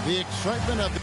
The excitement of the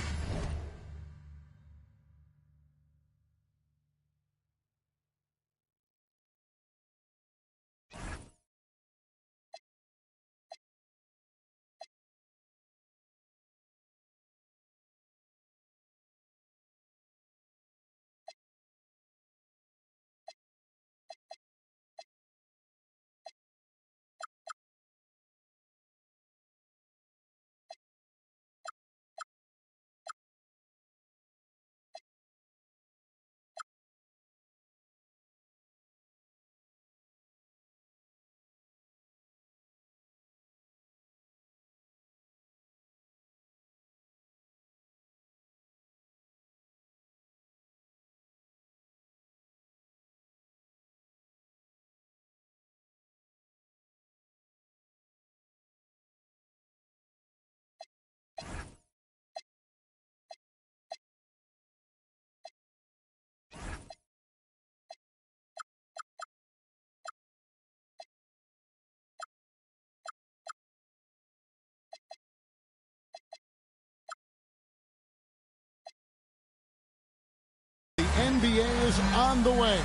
NBA is on the way.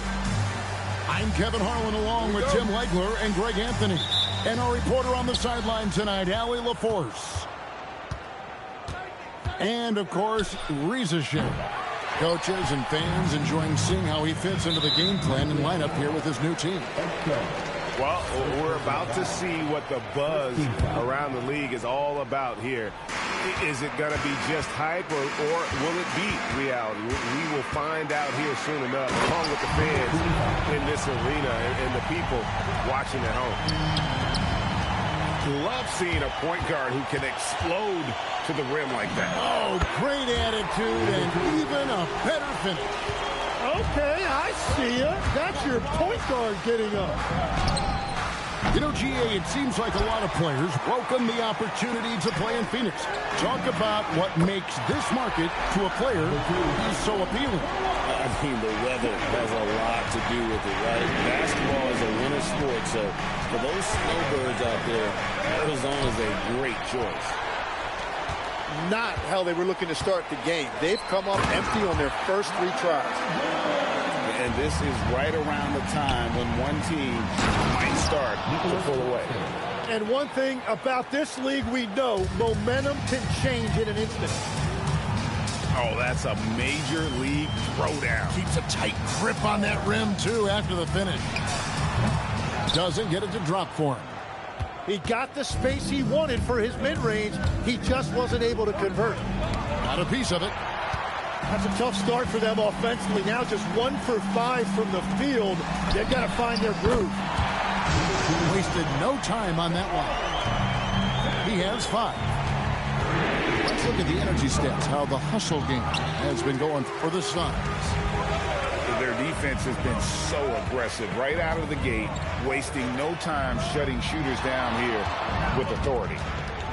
I'm Kevin Harlan along with Tim Legler and Greg Anthony. And our reporter on the sideline tonight, Allie LaForce. And, of course, Reza Shea. Coaches and fans enjoying seeing how he fits into the game plan and lineup here with his new team. Well, we're about to see what the buzz around the league is all about here. Is it going to be just hype or will it be reality? We will find out here soon enough, along with the fans in this arena and the people watching at home. Love seeing a point guard who can explode to the rim like that. Oh, great attitude and even a better finish. Okay, I see ya. That's your point guard getting up. You know, GA, it seems like a lot of players welcome the opportunity to play in Phoenix. Talk about what makes this market to a player so appealing. I mean, the weather has a lot to do with it, right? Basketball is a winter sport, so for those snowbirds out there, Arizona is a great choice. Not how they were looking to start the game. They've come up empty on their first 3 tries. And this is right around the time when one team might start to pull away. And one thing about this league we know, momentum can change in an instant. Oh, that's a major league throwdown. Keeps a tight grip on that rim, too, after the finish. Doesn't get it to drop for him. He got the space he wanted for his mid-range. He just wasn't able to convert. Got a piece of it. That's a tough start for them offensively. Now just 1 for 5 from the field. They've got to find their groove. Wasted no time on that one. He has 5. Let's look at the energy stats, how the hustle game has been going for the Suns. Their defense has been so aggressive right out of the gate, wasting no time shutting shooters down here with authority.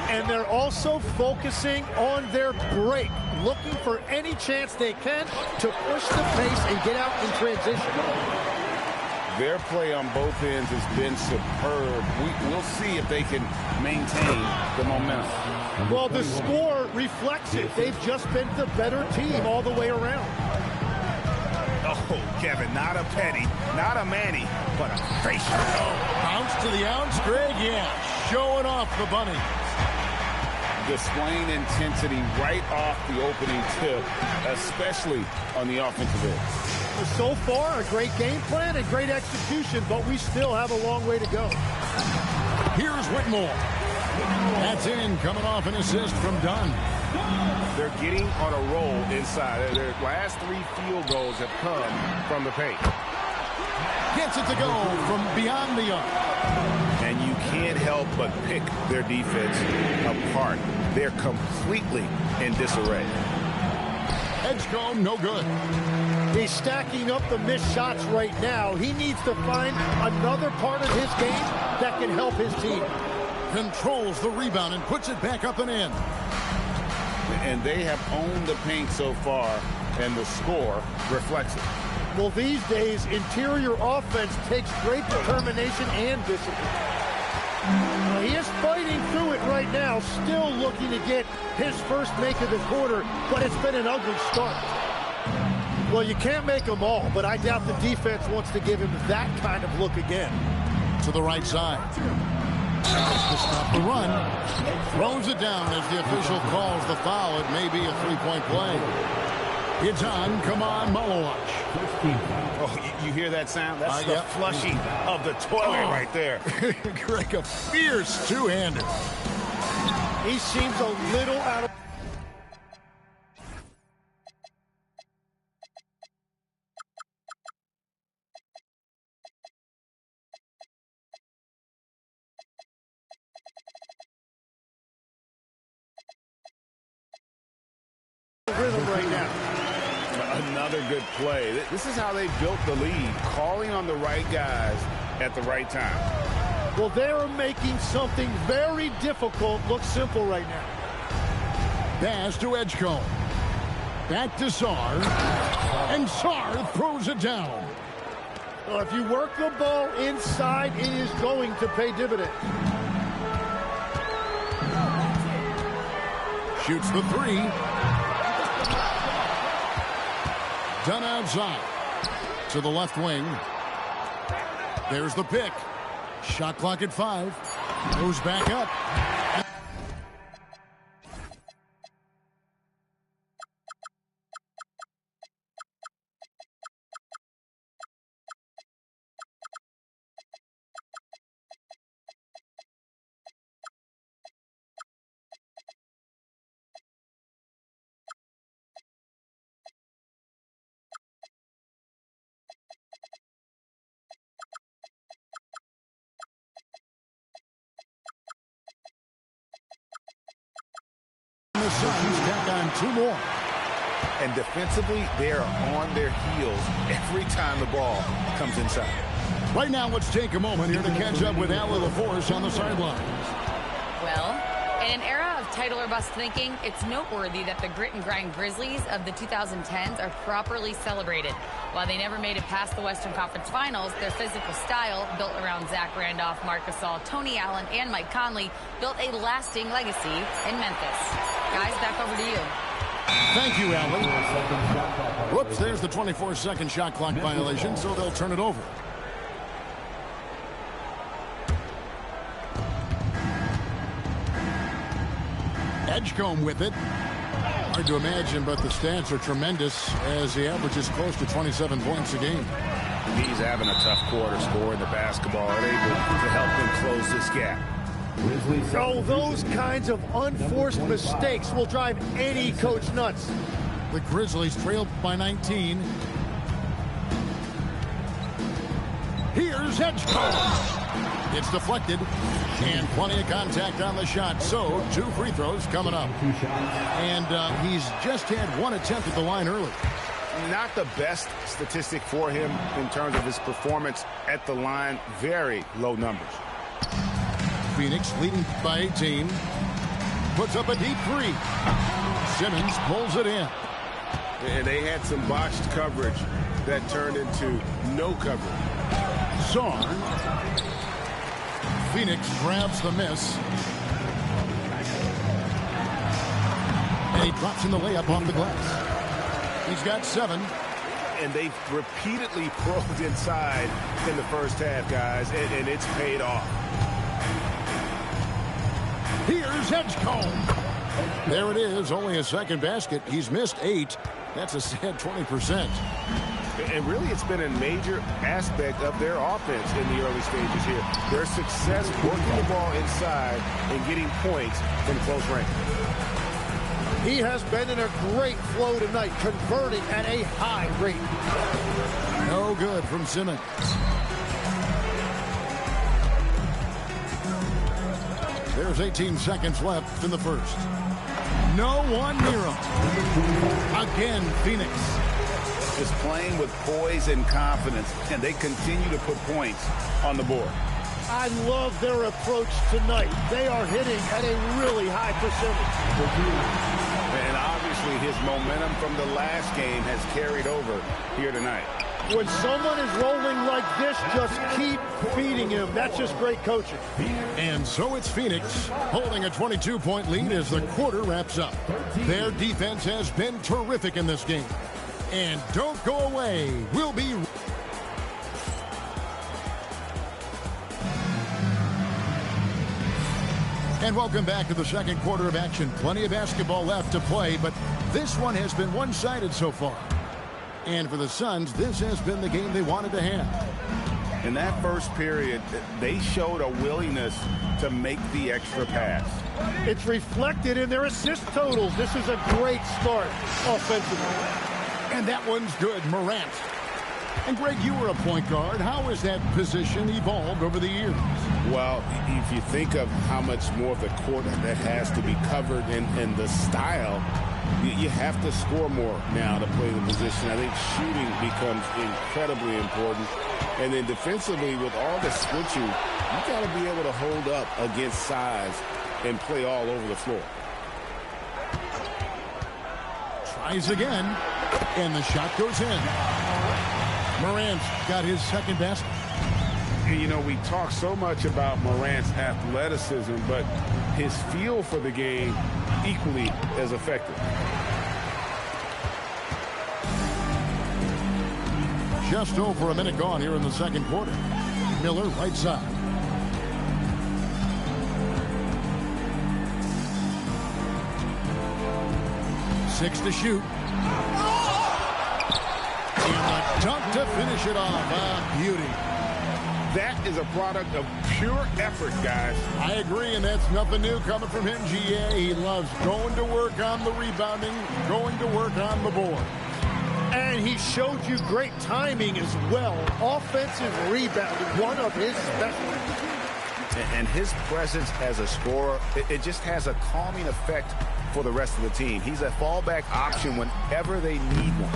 And they're also focusing on their break, looking for any chance they can to push the pace and get out in transition. Their play on both ends has been superb. We'll see if they can maintain the momentum. Well, the score reflects it. They've just been the better team all the way around. Oh, Kevin, not a penny, not a Manny, but a facial. Bounce to the ounce, Greg, yeah. Showing off the bunny. Displaying intensity right off the opening tip, especially on the offensive end. So far, a great game plan and great execution, but we still have a long way to go. Here's Whitmore. That's in, coming off an assist from Dunn. They're getting on a roll inside. Their last 3 field goals have come from the paint. Gets it to go from beyond the arc. And you can't help but pick their defense apart. They're completely in disarray. Edgecombe, no good. He's stacking up the missed shots right now. He needs to find another part of his game that can help his team. Controls the rebound and puts it back up and in. And they have owned the paint so far, and the score reflects it. Well, these days, interior offense takes great determination and discipline. He is fighting through it right now, still looking to get his first make of the quarter, but it's been an ugly start. Well, you can't make them all, but I doubt the defense wants to give him that kind of look again. To the right side. To stop the run. Throws it down as the official calls the foul. It may be a three-point play. It's on. Come on, Malowich. Oh, you hear that sound? That's the flushing of the toilet right there. Greg, a fierce two-hander. He seems a little out of... rhythm right now. Another good play. This is how they built the lead, calling on the right guys at the right time. Well, they are making something very difficult look simple right now. Pass to Edgecombe. Back to Sarr. And Sarr throws it down. Well, if you work the ball inside, it is going to pay dividends. Shoots the three. Done outside. To the left wing. There's the pick. Shot clock at 5. Goes back up. The Suns tack on 2 more. And defensively, they are on their heels every time the ball comes inside. Right now, let's take a moment here to catch up with Allie LaForce on the sidelines. Well, in an era of title or bust thinking, it's noteworthy that the grit and grind Grizzlies of the 2010s are properly celebrated. While they never made it past the Western Conference Finals, their physical style, built around Zach Randolph, Marc Gasol, Tony Allen, and Mike Conley, built a lasting legacy in Memphis. Guys, back over to you. Thank you, Allie. Whoops, there's the 24-second shot clock violation, so they'll turn it over. Edgecombe with it. Hard to imagine, but the stats are tremendous as he averages close to 27 points a game. He's having a tough quarter, scoring the basketball and able to help them close this gap. Oh, those kinds of unforced mistakes will drive any coach nuts. The Grizzlies trailed by 19. Here's Edgecombe. It's deflected, and plenty of contact on the shot. So, 2 free throws coming up. And he's just had 1 attempt at the line early. Not the best statistic for him in terms of his performance at the line. Very low numbers. Phoenix leading by 18. Puts up a deep 3. Simmons pulls it in. And they had some botched coverage that turned into no coverage. Sarr. Phoenix grabs the miss. And he drops in the layup off the glass. He's got 7. And they've repeatedly probed inside in the first half, guys, and it's paid off. Here's Edgecombe. There it is, only a second basket. He's missed 8. That's a sad 20%. And really, it's been a major aspect of their offense in the early stages here. Their success working the ball inside and getting points from close range. He has been in a great flow tonight, converting at a high rate. No good from Simmons. There's 18 seconds left in the first. No one near him. Again, Phoenix. Just playing with poise and confidence, and they continue to put points on the board. I love their approach tonight. They are hitting at a really high percentage. And obviously his momentum from the last game has carried over here tonight. When someone is rolling like this, just keep feeding him. That's just great coaching. And so it's Phoenix holding a 22-point lead as the quarter wraps up. Their defense has been terrific in this game. And don't go away. We'll be... And welcome back to the second quarter of action. Plenty of basketball left to play, but this one has been one-sided so far. And for the Suns, this has been the game they wanted to have. In that first period, they showed a willingness to make the extra pass. It's reflected in their assist totals. This is a great start offensively. And that one's good, Morant. And Greg, you were a point guard. How has that position evolved over the years? Well, if you think of how much more of the court that has to be covered and the style, you have to score more now to play the position. I think shooting becomes incredibly important. And then defensively, with all the switching, you got to be able to hold up against size and play all over the floor. Tries again, and the shot goes in. Morant got his second basket. You know, we talk so much about Morant's athleticism, but his feel for the game equally as effective. Just over a minute gone here in the second quarter. Miller right side. Six to shoot. And a dunk to finish it off. Beauty. That is a product of pure effort, guys. I agree, and that's nothing new coming from him, GA. He loves going to work on the rebounding, going to work on the board. And he showed you great timing as well. Offensive rebounding, one of his specialties. And his presence as a scorer, it just has a calming effect for the rest of the team. He's a fallback option whenever they need one.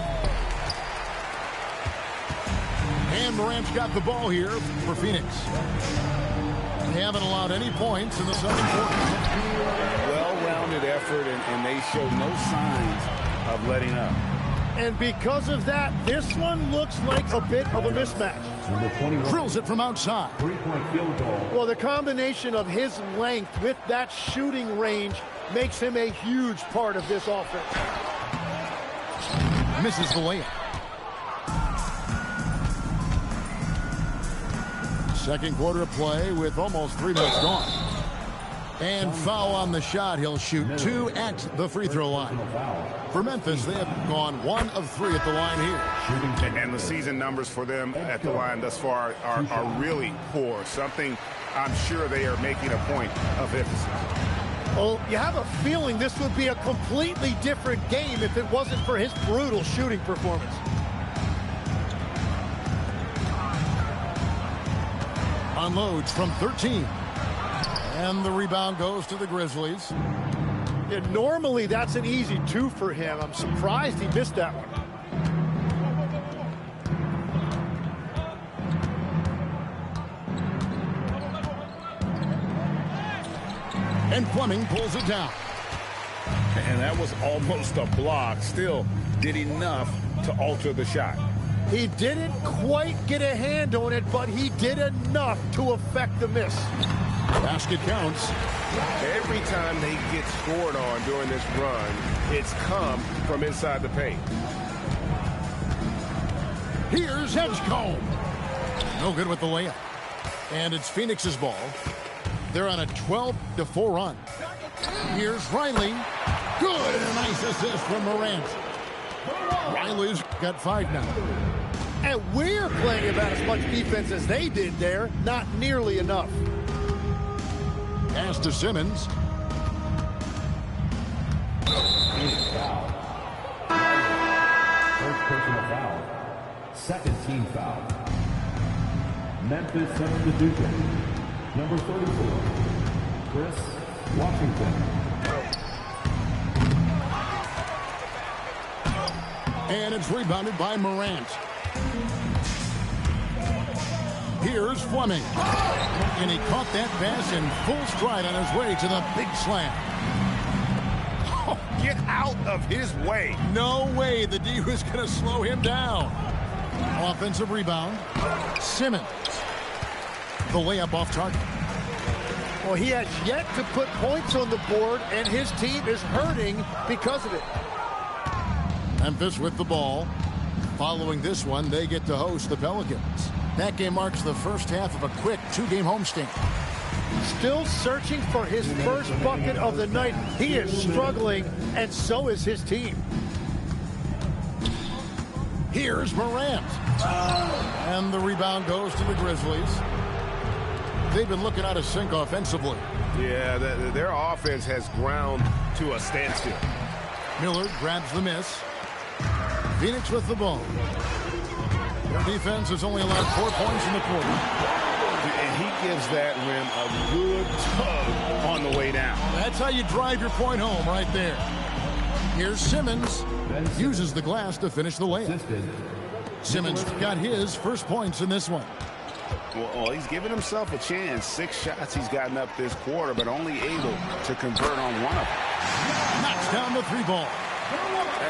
And Morant's got the ball here for Phoenix. They haven't allowed any points in the second quarter. Well-rounded effort, and they show no signs of letting up. And because of that, this one looks like a bit of a mismatch. Drills it from outside. Well, the combination of his length with that shooting range makes him a huge part of this offense. Misses the layup. Second quarter of play with almost 3 minutes gone. And foul on the shot. He'll shoot 2 at the free throw line. For Memphis, they have gone 1 of 3 at the line here. And the season numbers for them at the line thus far are really poor. Something I'm sure they are making a point of emphasis. Well, you have a feeling this would be a completely different game if it wasn't for his brutal shooting performance. Unloads from 13. And the rebound goes to the Grizzlies. Yeah, normally that's an easy 2 for him. I'm surprised he missed that one. And Fleming pulls it down. And that was almost a block. Still did enough to alter the shot. He didn't quite get a hand on it, but he did enough to affect the miss. Basket counts. Every time they get scored on during this run, it's come from inside the paint. Here's Edgecombe. No good with the layup. And it's Phoenix's ball. They're on a 12-4 run. Here's Riley. Good. And a nice assist from Morant. Riley's got 5 now. And we're playing about as much defense as they did there. Not nearly enough. Pass to Simmons. First personal foul. Second team foul. Memphis substitution. Number 34. Chris Washington. And it's rebounded by Morant. Here's Fleming. And he caught that pass in full stride on his way to the big slam. Oh, get out of his way. No way the D was going to slow him down. Offensive rebound. Simmons. The layup off target. Well, he has yet to put points on the board, and his team is hurting because of it. Memphis with the ball. Following this one, they get to host the Pelicans. That game marks the first half of a quick 2-game homestand. Still searching for his first bucket of the night. He is struggling, and so is his team. Here's Morant. And the rebound goes to the Grizzlies. They've been looking out of sync offensively. Yeah, their offense has ground to a standstill. Miller grabs the miss. Phoenix with the ball. Their defense has only allowed 4 points in the quarter. And he gives that rim a good tug on the way down. That's how you drive your point home right there. Here's Simmons. Uses the glass to finish the layup. Simmons got his first points in this one. Well, he's given himself a chance. 6 shots he's gotten up this quarter, but only able to convert on one of them. Knocks down the 3 ball.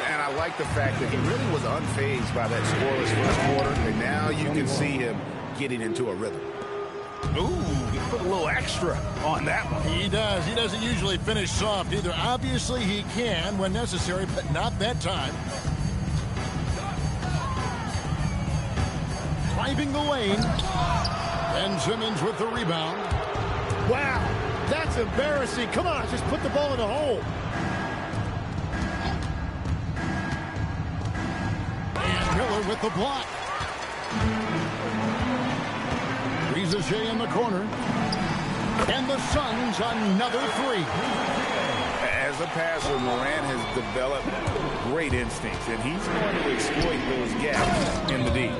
And I like the fact that he really was unfazed by that scoreless first quarter, and now you can see him getting into a rhythm. Ooh, he put a little extra on that one. He does. He doesn't usually finish soft either. Obviously, he can when necessary, but not that time. Driving the lane. Ben Simmons with the rebound. Wow, that's embarrassing. Come on, just put the ball in the hole. And Miller with the block. Ricochet in the corner. And the Suns another 3. As a passer, Morant has developed great instincts, and he's going to exploit those gaps in the D.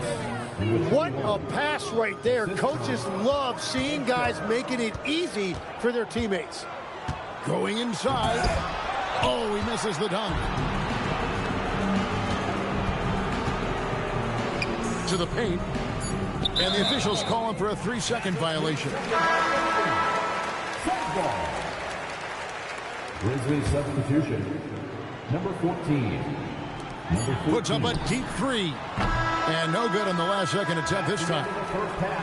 What a pass right there. Coaches love seeing guys making it easy for their teammates. Going inside. Oh, he misses the dunk. To the paint. And the officials call him for a 3-second violation. Grizzlies substitution. Number 14. Puts up a deep 3. And no good on the last second attempt this time.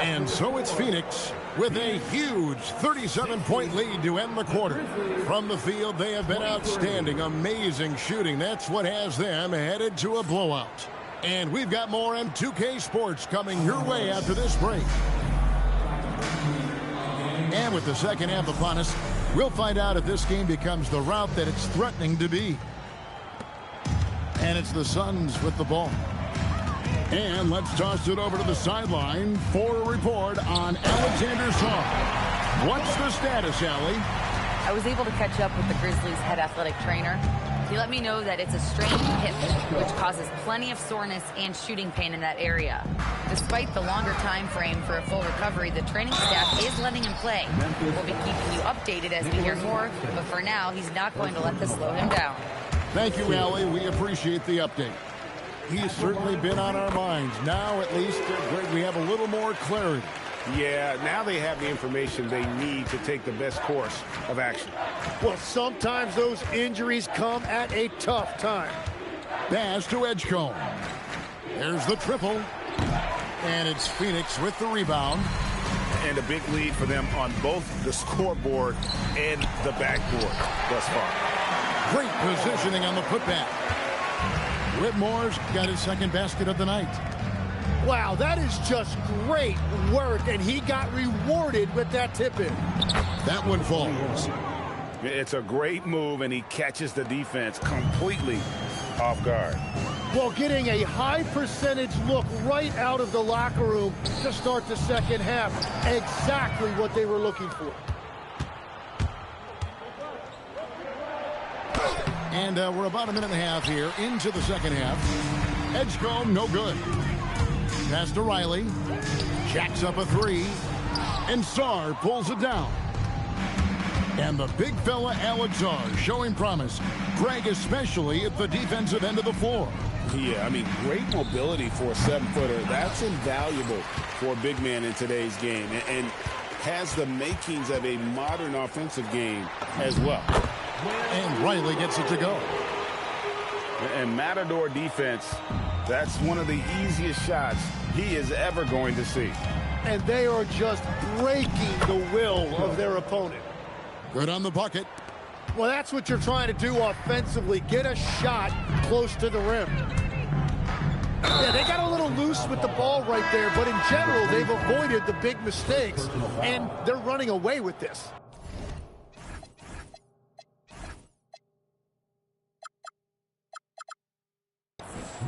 And so it's Phoenix with a huge 37-point lead to end the quarter. From the field, they have been outstanding. Amazing shooting. That's what has them headed to a blowout. And we've got more M2K Sports coming your way after this break. And with the second half upon us, we'll find out if this game becomes the rout that it's threatening to be. And it's the Suns with the ball. And let's toss it over to the sideline for a report on Alexander Song. What's the status, Allie? I was able to catch up with the Grizzlies' head athletic trainer. He let me know that it's a strained hip, which causes plenty of soreness and shooting pain in that area. Despite the longer time frame for a full recovery, the training staff is letting him play. We'll be keeping you updated as we hear more, but for now, he's not going to let this slow him down. Thank you, Allie. We appreciate the update. He's certainly been on our minds. Now, at least, we have a little more clarity. Yeah, now they have the information they need to take the best course of action. Well, sometimes those injuries come at a tough time. Pass to Edgecombe. There's the triple. And it's Phoenix with the rebound. And a big lead for them on both the scoreboard and the backboard thus far. Great positioning on the putback. Whitmore's got his second basket of the night. Wow, that is just great work, and he got rewarded with that tip-in. That one falls. It's a great move, and he catches the defense completely off guard. Well, getting a high percentage look right out of the locker room to start the second half. Exactly what they were looking for. And we're about a minute and a half here into the second half. Edgecombe, no good. Pass to Riley. Jacks up a 3. And Sarr pulls it down. And the big fella, Alex Sarr, showing promise. Greg especially at the defensive end of the floor. Yeah, I mean, great mobility for a 7-footer. That's invaluable for a big man in today's game. And has the makings of a modern offensive game as well. And Riley gets it to go. And Matador defense That's one of the easiest shots he is ever going to see. And they are just breaking the will of their opponent. Good on the bucket. Well, that's what you're trying to do offensively. Get a shot close to the rim. Yeah, they got a little loose with the ball right there, but in general, they've avoided the big mistakes, and they're running away with this.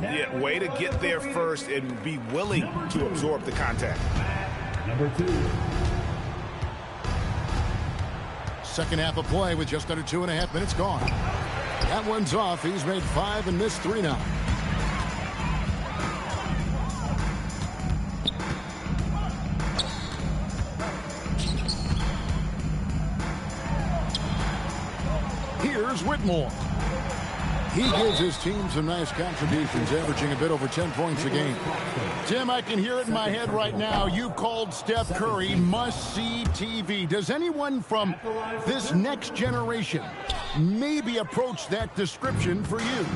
Yeah, way to get there first and be willing to absorb the contact. Number 2. Second half of play with just under 2.5 minutes gone. That one's off. He's made 5 and missed 3 now. Here's Whitmore. He gives his team some nice contributions, averaging a bit over 10 points a game. Tim, I can hear it in my head right now. You called Steph Curry must-see TV. Does anyone from this next generation maybe approach that description for you?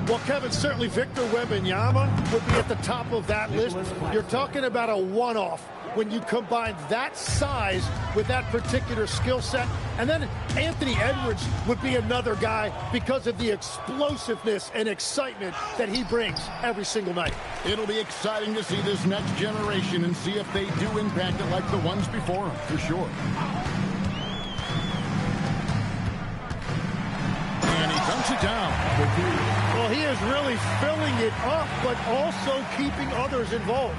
Well, Kevin, certainly Victor Wembanyama would be at the top of that list. You're talking about a one-off when you combine that size with that particular skill set. And then Anthony Edwards would be another guy because of the explosiveness and excitement that he brings every single night. It'll be exciting to see this next generation and see if they do impact it like the ones before them, for sure. And he dunks it down. Well, he is really filling it up, but also keeping others involved.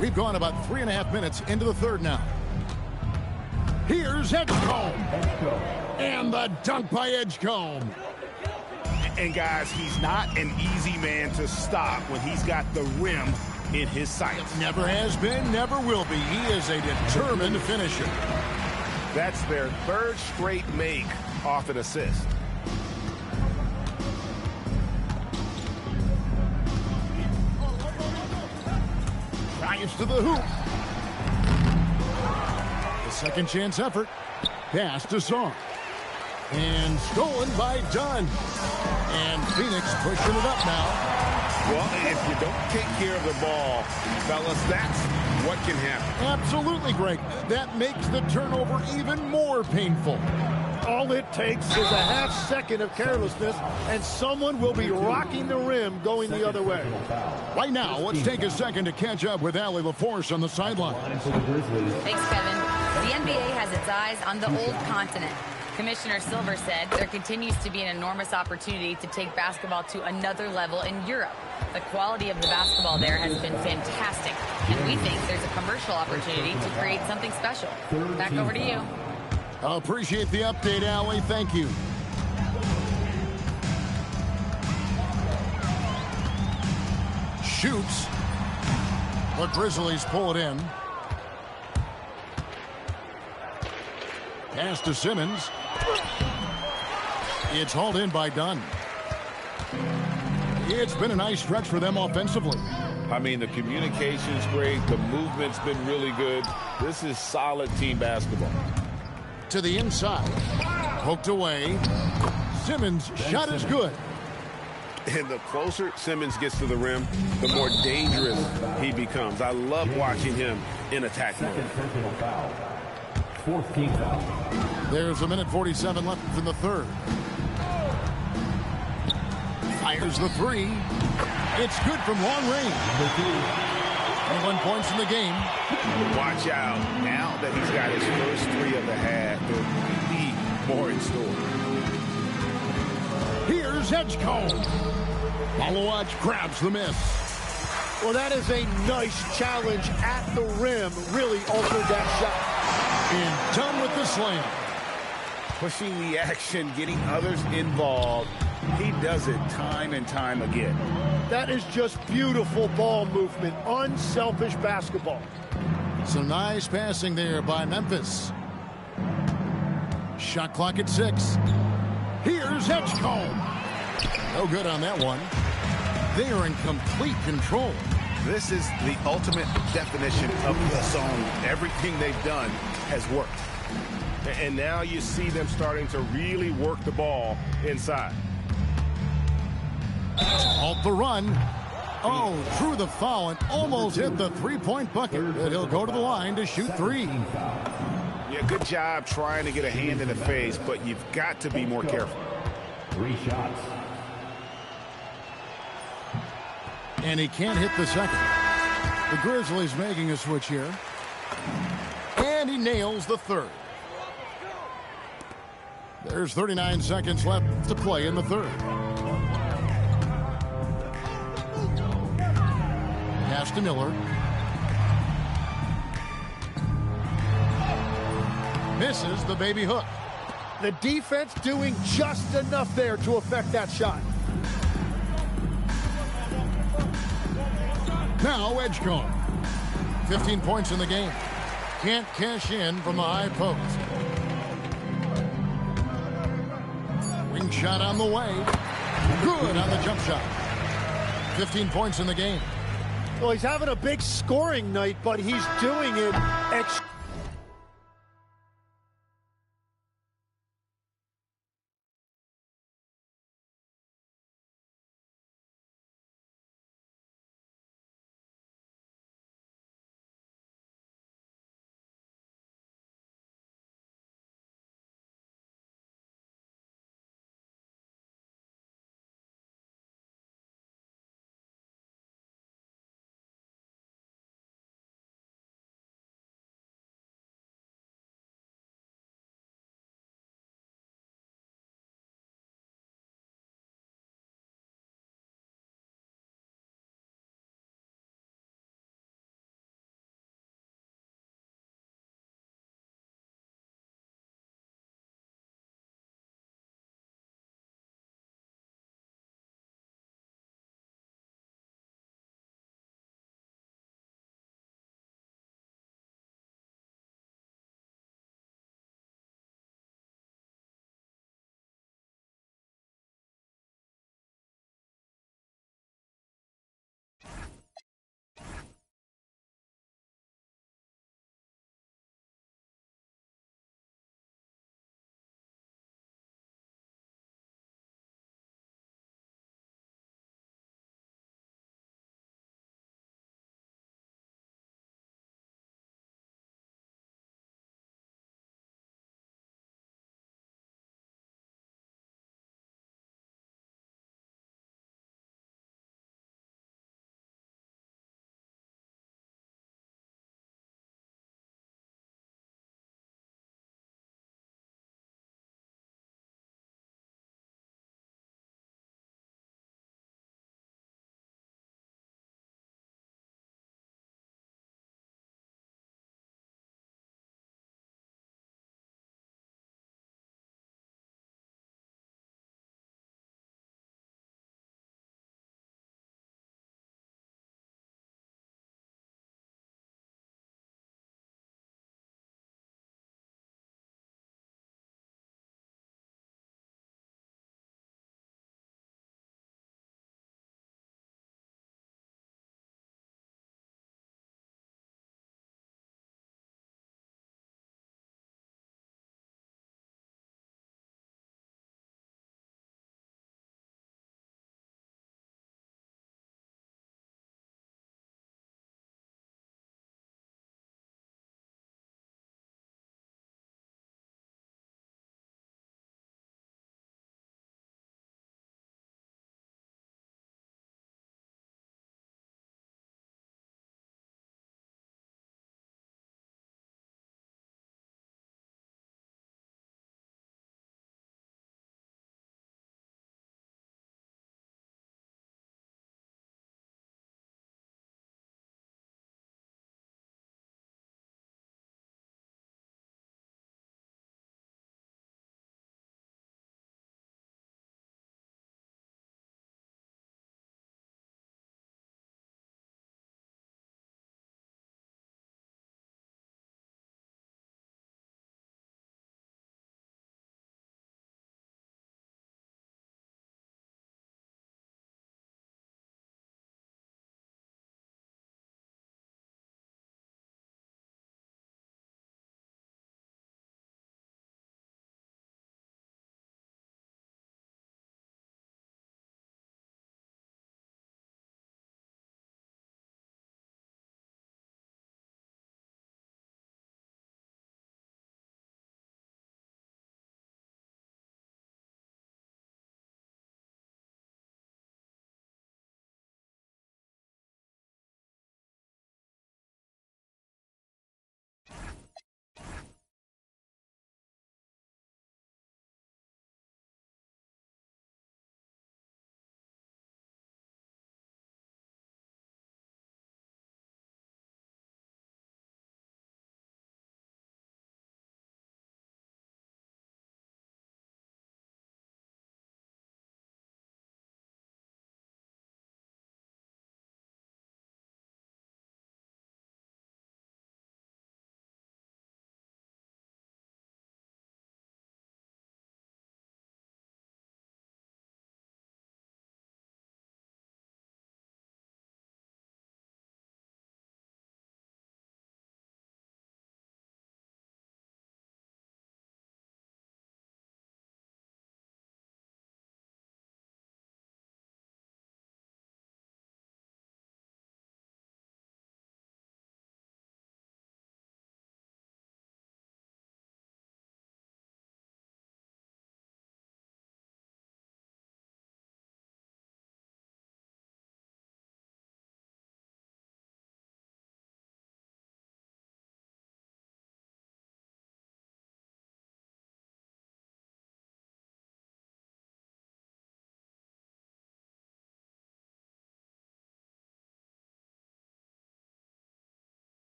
We've gone about 3.5 minutes into the third now. Here's Edgecombe. And the dunk by Edgecombe. And guys, he's not an easy man to stop when he's got the rim in his sights. Never has been, never will be. He is a determined finisher. That's their third straight make off an assist. Drives to the hoop. The second chance effort. Pass to Song. And stolen by Dunn. And Phoenix pushing it up now. Well, if you don't take care of the ball, fellas, that's what can happen. Absolutely, Greg. That makes the turnover even more painful. All it takes is a half second of carelessness, and someone will be rocking the rim going the other way. Right now, let's take a second to catch up with Allie LaForce on the sideline. Thanks, Kevin. The NBA has its eyes on the old continent. Commissioner Silver said there continues to be an enormous opportunity to take basketball to another level in Europe. The quality of the basketball there has been fantastic, and we think there's a commercial opportunity to create something special. Back over to you. I appreciate the update, Allie. Thank you. Shoots. The Grizzlies pull it in. Pass to Simmons. It's hauled in by Dunn. It's been a nice stretch for them offensively. I mean, the communication's great. The movement's been really good. This is solid team basketball. To the inside. Poked away. Simmons' shot is good. And the closer Simmons gets to the rim, the more dangerous he becomes. I love watching him in attack mode. Fourth team foul. There's 1:47 left in the third. Fires the three. It's good from long range. 21 points in the game. Watch out. Now that he's got his first three of the half, there'll be more in store. Here's Edgecombe. Malawach grabs the miss. Well, that is a nice challenge at the rim. Really altered that shot. And done with the slam. Pushing the action, getting others involved. He does it time and time again. That is just beautiful ball movement. Unselfish basketball. Some nice passing there by Memphis. Shot clock at 6. Here's Edgecombe. No good on that one. They are in complete control. This is the ultimate definition of the zone. Everything they've done has worked. And now you see them starting to really work the ball inside. Halt the run. Oh, through the foul and almost hit the three-point bucket. And he'll go to the line to shoot three. Yeah, good job trying to get a hand in the face, but you've got to be more careful. 3 shots. And he can't hit the second. The Grizzlies making a switch here. And he nails the third. There's 39 seconds left to play in the third. Pass to Miller. Misses the baby hook. The defense doing just enough there to affect that shot. Now Edgecombe. 15 points in the game. Can't cash in from the high post. Wing shot on the way. Good on the jump shot. 15 points in the game. Well, he's having a big scoring night, but he's doing it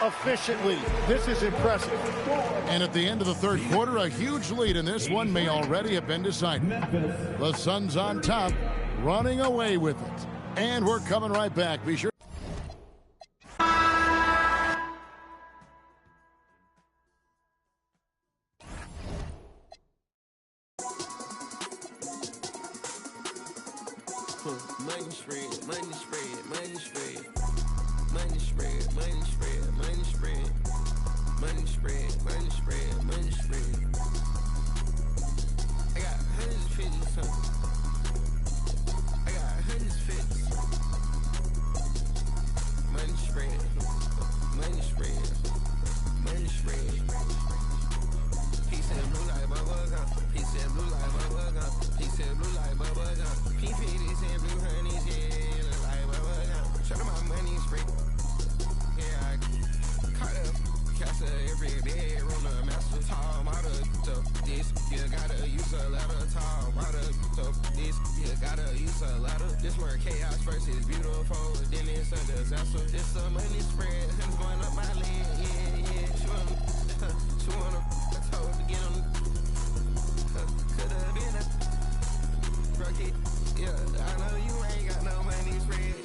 efficiently. This is impressive. And at the end of the third quarter, a huge lead in this one may already have been decided. The Suns on top, running away with it. And we're coming right back. Be sure. Money spread, money spread, money spread, money spread, money spread, money spread, money spread, money spread, money spread. I got 150 something. I got 150. Money spread, money spread, money spread. Peace and blue like bubble gum. Peace and blue like bubble gum. Peace and blue like bubble gum. P50s and blue honeys, yeah, like bubble gum. Show them my money spread. Yeah, I caught up. Casa every bedroom, the master tall model. So this, you gotta use a ladder, tall model. So this, you gotta use a ladder. This where chaos first is beautiful, then it's a disaster. This a money spread, hands going up my leg, yeah, yeah. She wanna, I told her to get on. Could've been a rocket, yeah. I know you ain't got no money spread.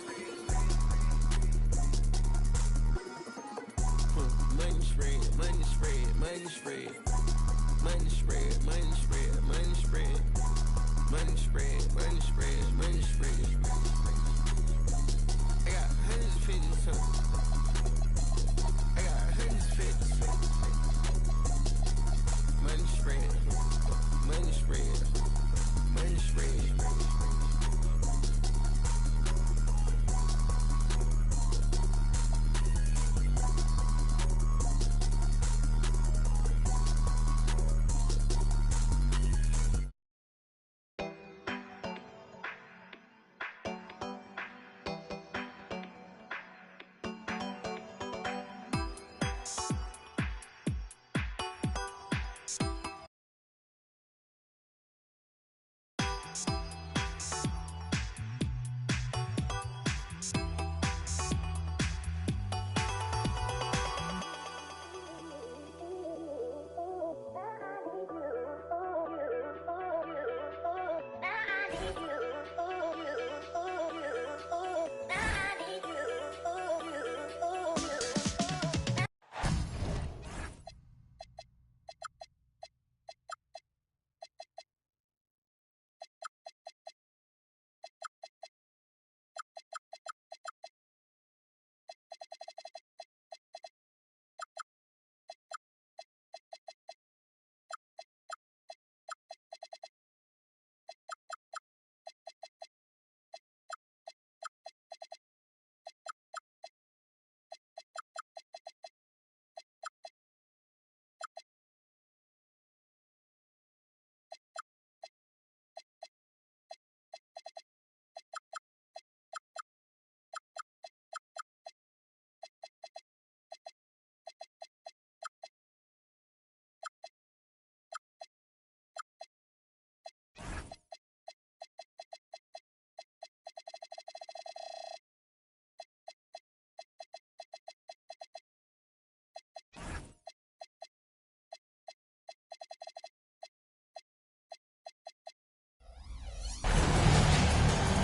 Money spread, money spread, money spread, money spread, money spread, money spread, money spread, money spread, money spread. I got 150 something. I got 150 something. Money spread, money spread, money spread.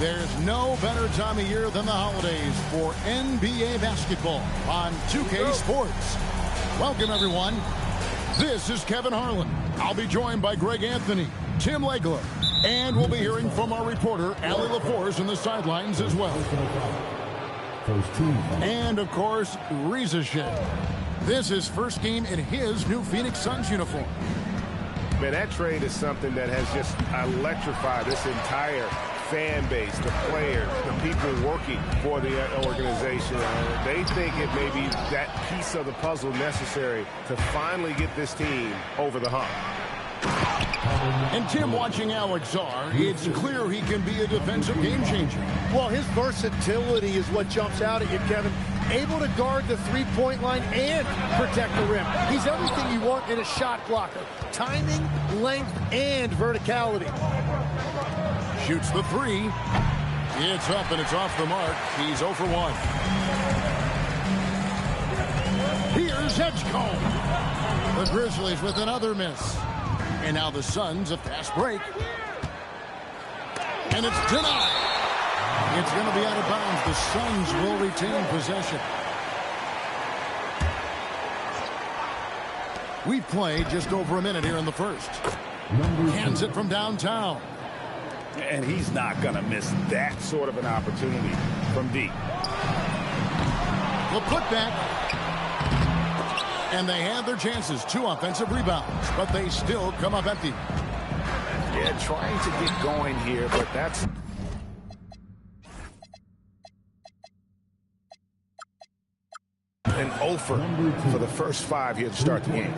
There's no better time of year than the holidays for NBA basketball on 2K Sports. Welcome, everyone. This is Kevin Harlan. I'll be joined by Greg Anthony, Tim Legler, and we'll be hearing from our reporter, Allie LaForce, in the sidelines as well. And, of course, Reza Shea. This is first game in his new Phoenix Suns uniform. Man, that trade is something that has just electrified this entire fan base, the players, the people working for the organization. They think it may be that piece of the puzzle necessary to finally get this team over the hump. And Tim, watching Alex Czar, it's clear he can be a defensive game changer. Well, his versatility is what jumps out at you, Kevin. Able to guard the three-point line and protect the rim. He's everything you want in a shot blocker. Timing, length, and verticality. Shoots the three. It's up and it's off the mark. He's 0 for 1. Here's Edgecombe. The Grizzlies with another miss. And now the Suns a fast break. And it's denied. It's going to be out of bounds. The Suns will retain possession. We've played just over a minute here in the first. Hands it from downtown. And he's not going to miss that sort of an opportunity from deep. The putback. And they had their chances. 2 offensive rebounds, but they still come up empty. Yeah, trying to get going here, but that's... an offer for the first 5 here to start the game.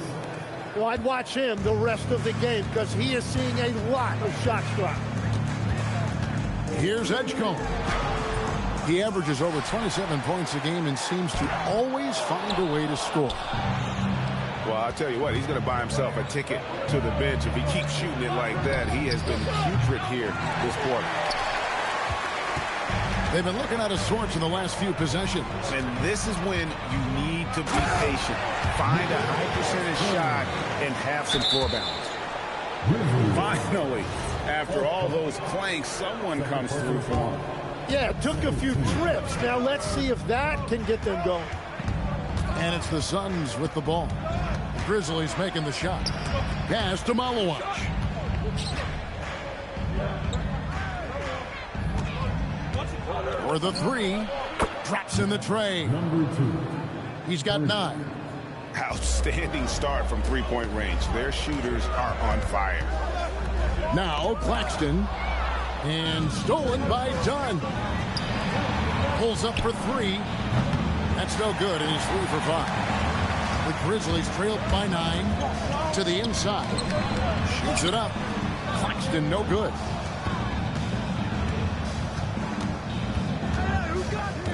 Well, I'd watch him the rest of the game because he is seeing a lot of shots drop. Here's Edgecombe. He averages over 27 points a game and seems to always find a way to score. Well, I'll tell you what, he's going to buy himself a ticket to the bench. If he keeps shooting it like that, he has been putrid here this quarter. They've been looking out of sorts in the last few possessions. And this is when you need to be patient. Find a high percentage shot and have some floor balance. Finally, after all those planks, someone comes through for him. Yeah, it took a few trips. Now let's see if that can get them going. And it's the Suns with the ball. Grizzlies making the shot. Pass to Malawach. For the 3. Drops in the tray. He's got 9. Outstanding start from three-point range. Their shooters are on fire. Now Claxton. And stolen by Dunn. Pulls up for 3. That's no good, and he's 3 for 5. The Grizzlies trailed by 9 to the inside. Shoots it up. Claxton, no good.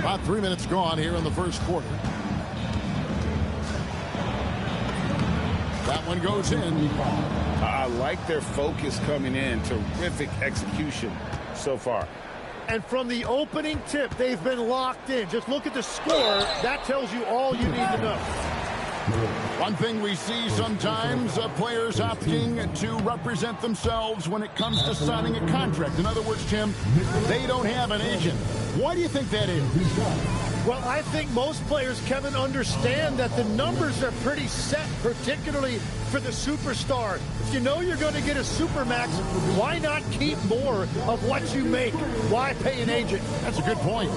About 3 minutes gone here in the first quarter. That one goes in. I like their focus coming in. Terrific execution so far. And from the opening tip, they've been locked in. Just look at the score. That tells you all you need to know. One thing we see sometimes, players opting to represent themselves when it comes to signing a contract. In other words, Tim, they don't have an agent. Why do you think that is? Well, I think most players, Kevin, understand that the numbers are pretty set, particularly for the superstar. If you know you're going to get a supermax, why not keep more of what you make? Why pay an agent? That's a good point.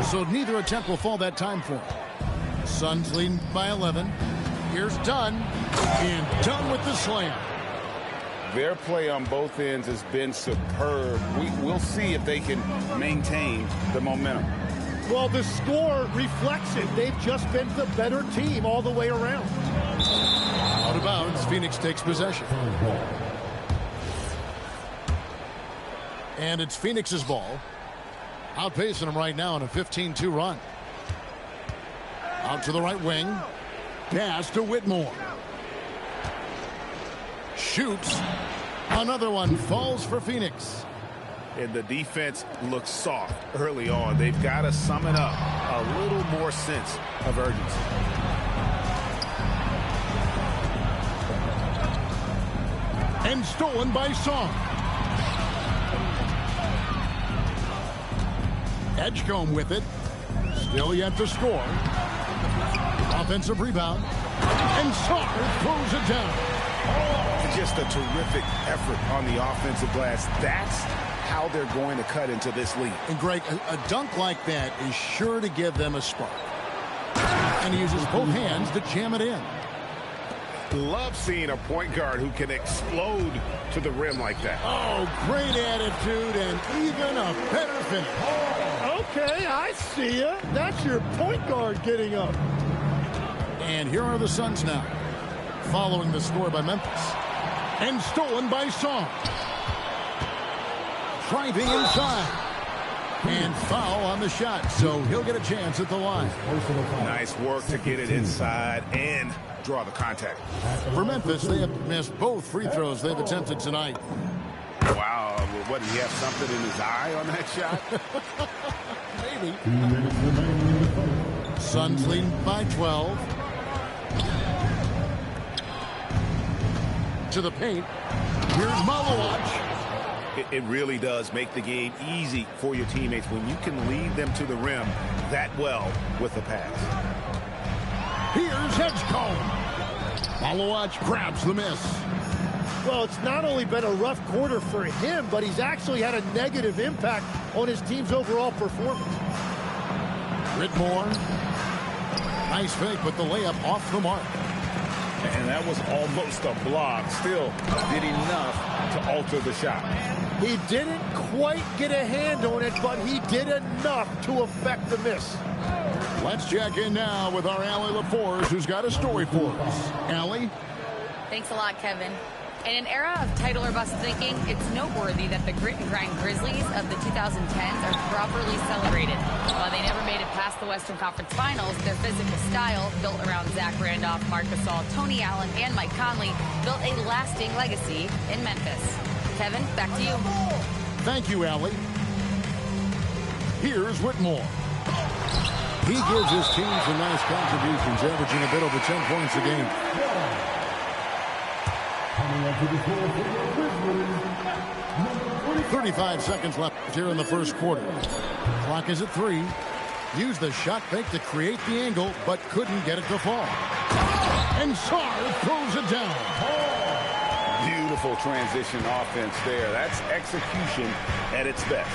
So neither attempt will fall that time for him. Suns leading by 11. Here's Dunn. And Dunn with the slam. Their play on both ends has been superb. We'll see if they can maintain the momentum. Well, the score reflects it. They've just been the better team all the way around. Out of bounds, Phoenix takes possession. And it's Phoenix's ball. Outpacing them right now in a 15-2 run. Out to the right wing. Pass to Whitmore. Shoots. Another one falls for Phoenix. And the defense looks soft early on. They've got to sum it up. A little more sense of urgency. And stolen by Song. Edgecombe with it. Still yet to score. Offensive rebound. And Sarr throws it down. Just a terrific effort on the offensive glass. That's how they're going to cut into this lead. And Greg, a dunk like that is sure to give them a spark. And he uses both hands to jam it in. Love seeing a point guard who can explode to the rim like that. Oh, great attitude and even a better finish. Okay, I see ya. That's your point guard getting up. And here are the Suns now, following the score by Memphis. And stolen by Song. Driving inside. And foul on the shot, so he'll get a chance at the line. Nice work to get it inside and draw the contact. For Memphis, they have missed both free throws they've attempted tonight. Wow, what, did he have something in his eye on that shot? Maybe. Suns leading by 12. To the paint. Here's Malawach. It really does make the game easy for your teammates when you can lead them to the rim that well with the pass. Here's Edgecombe. Malawach grabs the miss. Well, it's not only been a rough quarter for him, but he's actually had a negative impact on his team's overall performance. Whitmore. Nice fake, but the layup off the mark. And that was almost a block. Still did enough to alter the shot. He didn't quite get a hand on it, but he did enough to affect the miss. Let's check in now with our Allie LaForce, who's got a story for us. Allie? Thanks a lot, Kevin. In an era of title or bust thinking, it's noteworthy that the grit and grind Grizzlies of the 2010s are properly celebrated. While they never made it past the Western Conference Finals, their physical style, built around Zach Randolph, Marc Gasol, Tony Allen, and Mike Conley, built a lasting legacy in Memphis. Kevin, back to you. Thank you, Allie. Here's Whitmore. He gives his team some nice contributions, averaging a bit over 10 points a game. 35 seconds left here in the first quarter. Clock is at 3. Used the shot fake to create the angle, but couldn't get it to fall. And Sarr throws it down. Beautiful transition offense there. That's execution at its best.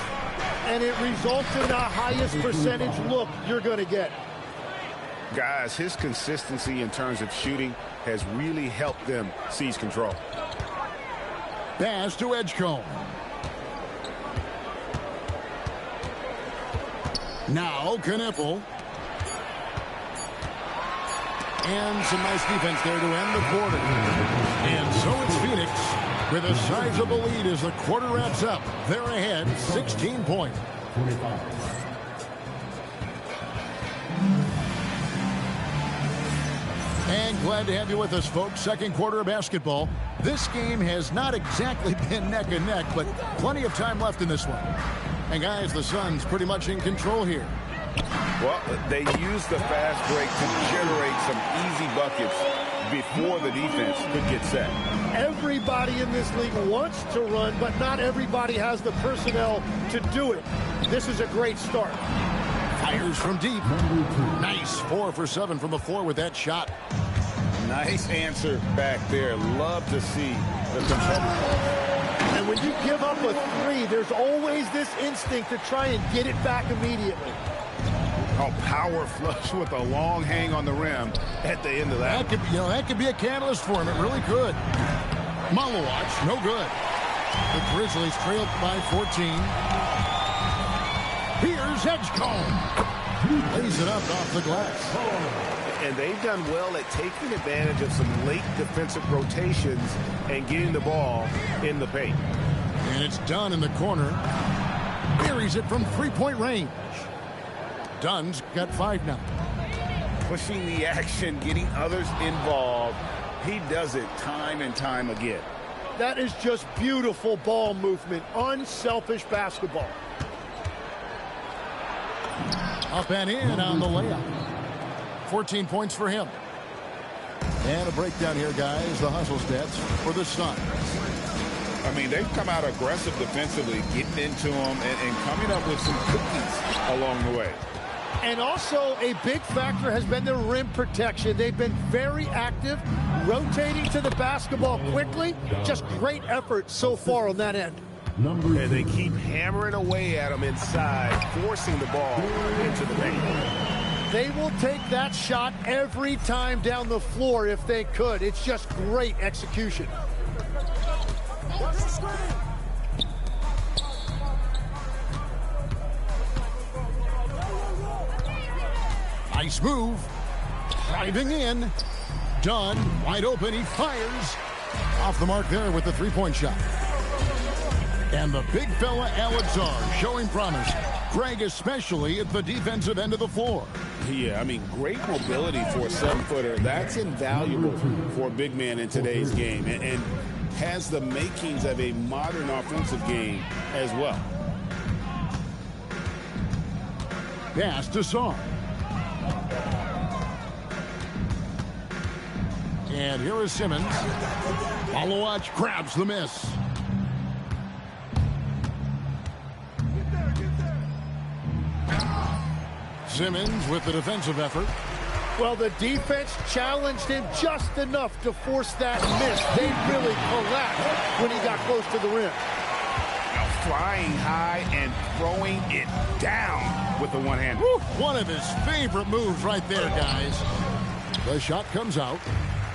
And it results in the highest percentage look you're going to get. Guys, his consistency in terms of shooting has really helped them seize control. Pass to Edgecombe. Now Kniffel. And some nice defense there to end the quarter. And so it's Phoenix with a sizable lead as the quarter wraps up. They're ahead 16 points. And glad to have you with us, folks. Second quarter of basketball. This game has not exactly been neck and neck, but plenty of time left in this one. And guys, the Suns pretty much in control here. Well, they used the fast break to generate some easy buckets before the defense could get set. Everybody in this league wants to run, but not everybody has the personnel to do it. This is a great start. Fires from deep. Nice 4 for 7 from the floor with that shot. Nice answer back there. Love to see the competitive. And when you give up a 3, there's always this instinct to try and get it back immediately. Oh, power flush with a long hang on the rim at the end of that. That could be a catalyst for him. It really could. Malawach, no good. The Grizzlies trailed by 14. Here's Edgecombe. Lays it up off the glass. And they've done well at taking advantage of some late defensive rotations and getting the ball in the paint. And it's Dunn in the corner. Buries it from three-point range. Dunn's got 5 now. Pushing the action, getting others involved. He does it time and time again. That is just beautiful ball movement. Unselfish basketball. Up and in on the layup. 14 points for him. And a breakdown here, guys. The hustle stats for the Suns. I mean, they've come out aggressive defensively, getting into them and coming up with some cookies along the way. And also a big factor has been their rim protection. They've been very active, rotating to the basketball quickly. Just great effort so far on that end. And they keep hammering away at them inside, forcing the ball into the paint. They will take that shot every time down the floor if they could. It's just great execution. Nice move. Driving in. Dunn, wide open. He fires. Off the mark there with the three-point shot. And the big fella, Alex showing promise. Greg especially at the defensive end of the floor. Yeah, I mean, great mobility for a 7-footer. That's invaluable for a big man in today's game. And has the makings of a modern offensive game as well. Pass to Song. And here is Simmons. Malawach grabs the miss. Simmons with the defensive effort. Well, the defense challenged him just enough to force that miss. They really collapsed when he got close to the rim. Now flying high and throwing it down with the one-hand. One of his favorite moves right there, guys. The shot comes out.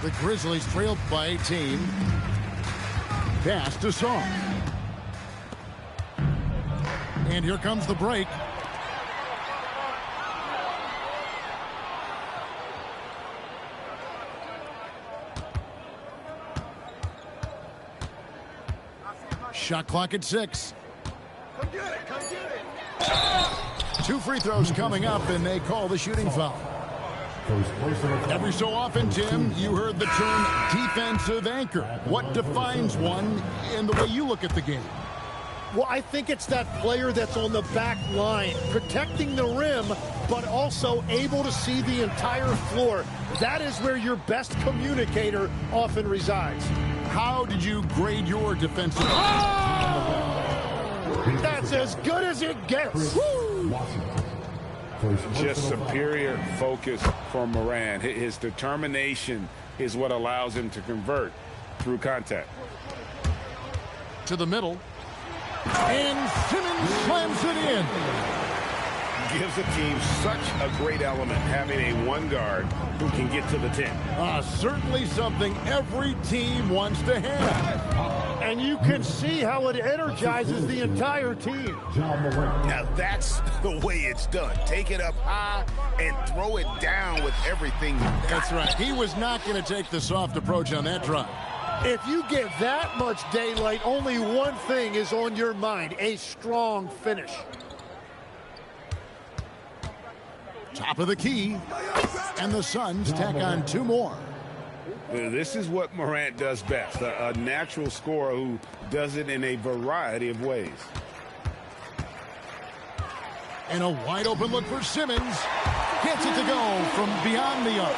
The Grizzlies trailed by 18. Pass to Song. And here comes the break. Shot clock at 6. Come get it, come get it. 2 free throws coming up, and they call the shooting foul. Every so often, Tim, you heard the term defensive anchor. What defines one in the way you look at the game? Well, I think it's that player that's on the back line, protecting the rim, but also able to see the entire floor. That is where your best communicator often resides. How did you grade your defensive? That's as good as it gets. Woo! Just superior focus from Morant. His determination is what allows him to convert through contact. To the middle. And Simmons slams it in. Gives a team such a great element having a one guard who can get to the 10. Certainly something every team wants to have. And you can see how it energizes the entire team. Now that's the way it's done. Take it up high and throw it down with everything you got. That's right. He was not going to take the soft approach on that drive. If you get that much daylight, only one thing is on your mind: a strong finish. Top of the key, and the Suns tack on 2 more. This is what Morant does best, a natural scorer who does it in a variety of ways. And a wide open look for Simmons. Gets it to go from beyond the arc.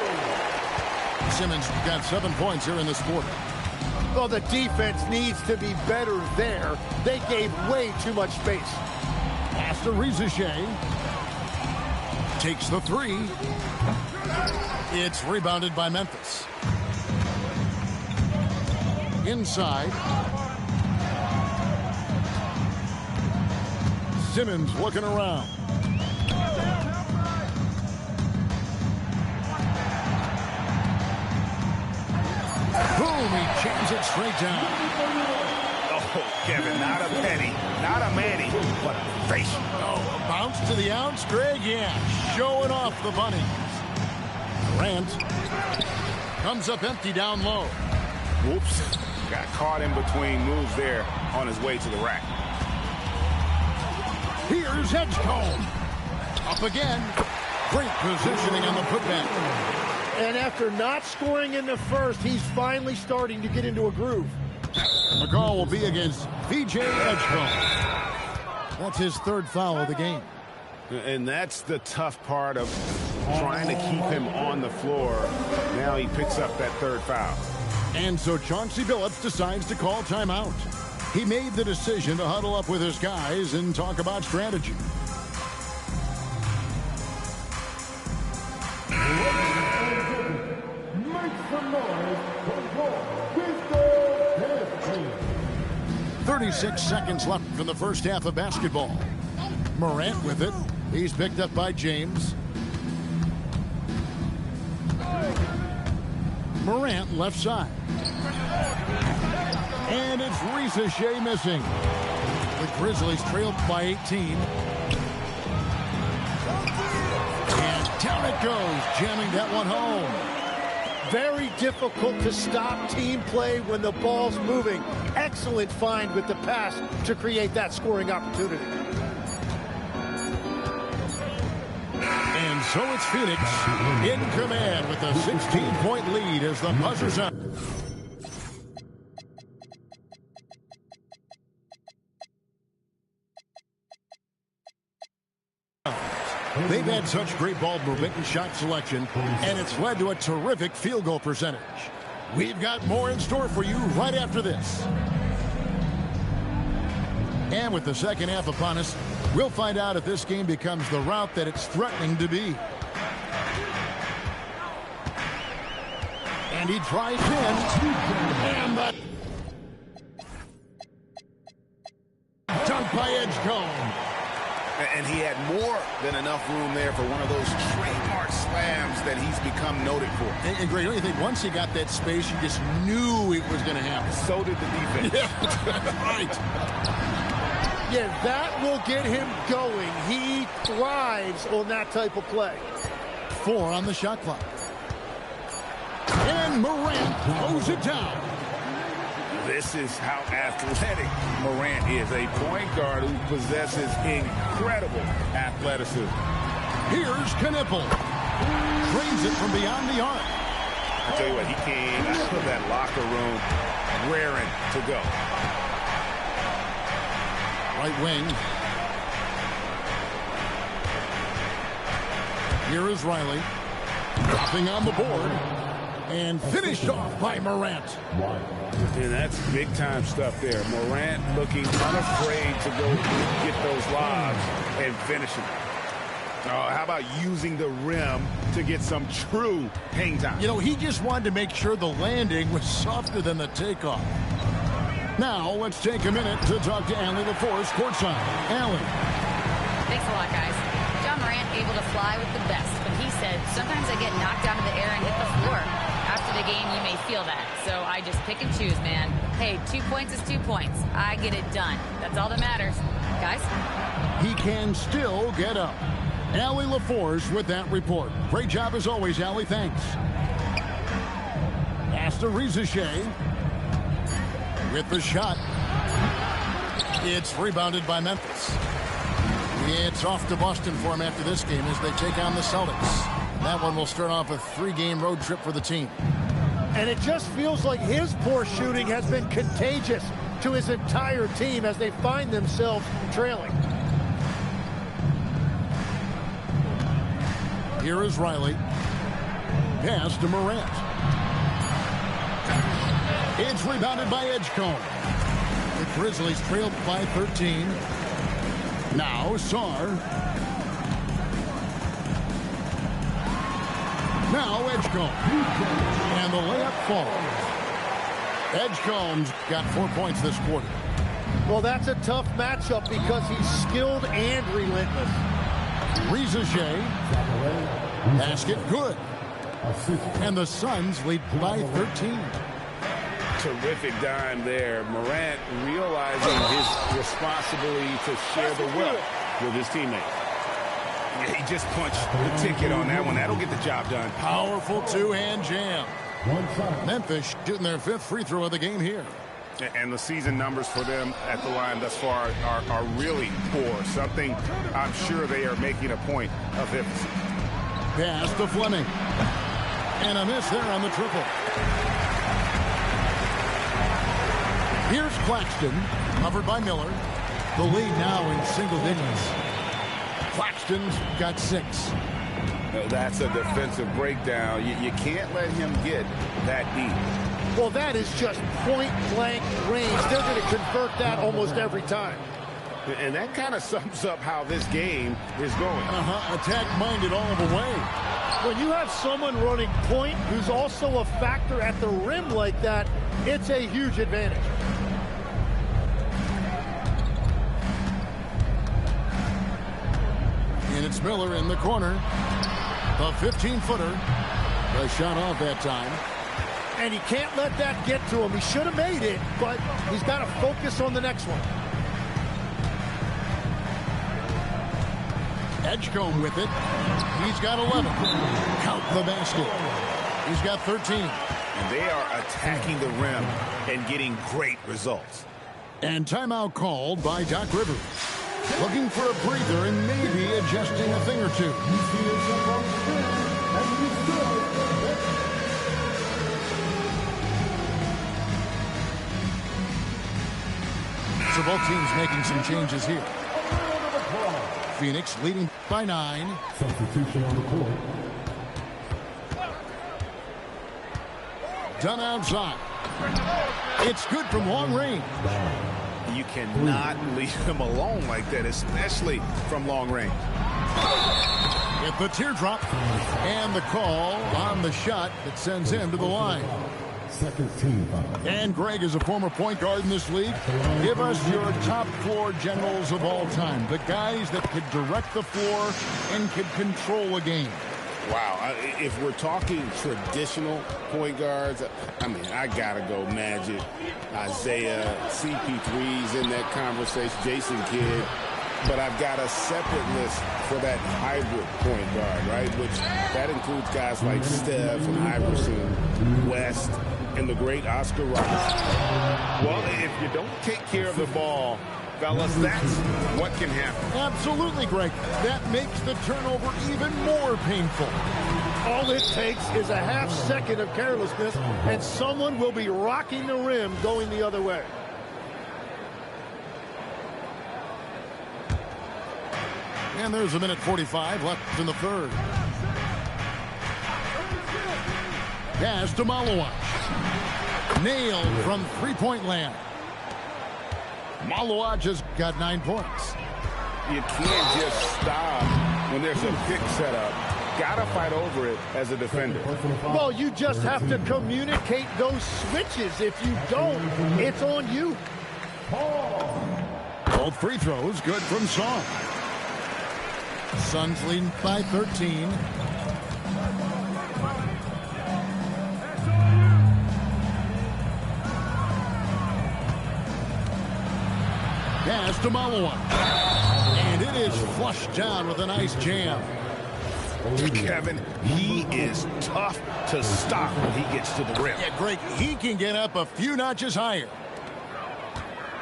Simmons got 7 points here in this quarter. Well, the defense needs to be better there. They gave way too much space. Pass to Rizachet. Takes the 3. It's rebounded by Memphis. Inside. Simmons looking around. Boom, he jams it straight down. Oh, Kevin, not a penny, not a Manny, but a face. Oh, a bounce to the ounce, Greg, yeah. Showing off the bunnies. Durant comes up empty down low. Whoops. Got caught in between moves there on his way to the rack. Here's Edgecombe. Up again. Great positioning on the putback. And after not scoring in the first, he's finally starting to get into a groove. The call will be against VJ Edgecombe. That's his 3rd foul of the game. And that's the tough part of trying to keep him on the floor. Now he picks up that 3rd foul. And so Chauncey Billups decides to call timeout. He made the decision to huddle up with his guys and talk about strategy. Make some noise for 36 seconds left in the first half of basketball. Morant with it. He's picked up by James. Morant left side. And it's Risacher missing. The Grizzlies trailed by 18. And down it goes, jamming that one home. Very difficult to stop team play when the ball's moving. Excellent find with the pass to create that scoring opportunity. And so it's Phoenix in command with a 16-point lead as the buzzer's up. They've had such great ball movement and shot selection, and it's led to a terrific field goal percentage. We've got more in store for you right after this. And with the second half upon us, we'll find out if this game becomes the route that it's threatening to be. And he tries in. And the dunk by Edgecombe. And he had more than enough room there for one of those trademark slams that he's become noted for. And Greg, don't you think once he got that space, you just knew it was going to happen? So did the defense. Yeah, right. Yeah, that will get him going. He thrives on that type of play. 4 on the shot clock. And Morant throws it down. This is how athletic Morant is, a point guard who possesses incredible athleticism. Here's Knipple. Drains it from beyond the arc. I tell you what, he came out of that locker room raring to go. Right wing. Here is Riley. Dropping on the board. And finished off by Morant. And that's big-time stuff there. Morant looking unafraid to go get those lobs and finish them. How about using the rim to get some true hang time? You know, he just wanted to make sure the landing was softer than the takeoff. Now, let's take a minute to talk to Allie LaForce courtside. Allie. Thanks a lot, guys. John Morant able to fly with the best, but he said, sometimes I get knocked out of the air and hit the floor. After the game, you may feel that. So I just pick and choose, man. Hey, 2 points is 2 points. I get it done. That's all that matters. Guys? He can still get up. Allie LaForce with that report. Great job as always, Allie. Thanks. Pass to Risacher. With the shot. It's rebounded by Memphis. It's off to Boston for him after this game as they take on the Celtics. That one will start off a 3-game road trip for the team. And it just feels like his poor shooting has been contagious to his entire team as they find themselves trailing. Here is Riley. Pass to Morant. It's rebounded by Edgecombe. The Grizzlies trailed by 13. Now Sarr. Now Edgecombe. And the layup falls. Edgecombe's got 4 points this quarter. Well, that's a tough matchup because he's skilled and relentless. Risacher. Basket good. And the Suns lead by 13. Terrific dime there. Morant realizing his responsibility to share the wealth with his teammates. Yeah, he just punched the ticket on that one. That'll get the job done. Powerful two-hand jam. Memphis shooting their 5th free throw of the game here. And the season numbers for them at the line thus far are really poor. Something I'm sure they are making a point of emphasis. Pass to Fleming. And a miss there on the triple. Here's Claxton, covered by Miller. The lead now in single digits. Claxton's got 6. That's a defensive breakdown. You can't let him get that deep. Well, that is just point-blank range. They're going to convert that almost every time. And that kind of sums up how this game is going. Attack-minded all the way. When you have someone running point who's also a factor at the rim like that, it's a huge advantage. And it's Miller in the corner. A 15-footer. The shot off that time. And he can't let that get to him. He should have made it, but he's got to focus on the next one. Edgecombe with it. He's got 11. Count the basket. He's got 13. And they are attacking the rim and getting great results. And timeout called by Doc Rivers. Looking for a breather and maybe adjusting a thing or two. So both teams making some changes here. Phoenix leading by 9. Substitution on the court. Done outside. It's good from long range. You cannot leave him alone like that, especially from long range. Get the teardrop. And the call on the shot that sends him to the line. Second team foul. And Greg is a former point guard in this league. Give us your top 4 generals of all time. The guys that could direct the floor and could control a game. Wow, if we're talking traditional point guards, I mean, I got to go Magic, Isaiah, CP3's in that conversation, Jason Kidd. But I've got a separate list for that hybrid point guard, right? Which that includes guys like Steph and Iverson, West, and the great Oscar Robertson. Well, if you don't take care of the ball, fellas, that's what can happen. Absolutely, Greg. That makes the turnover even more painful. All it takes is a half second of carelessness, and someone will be rocking the rim going the other way. And there's a minute 45 left in the third. Pass to Malawach. Nailed from three-point land. Malawach has got 9 points. You can't just stop when there's a pick set up. Gotta fight over it as a defender. Well, you just have to communicate those switches. If you don't, it's on you. Both free throws good from Song. Suns leading by 13. Pass to Malawach. And it is flushed down with a nice jam. Kevin, he is tough to stop when he gets to the rim. Yeah, Greg, he can get up a few notches higher.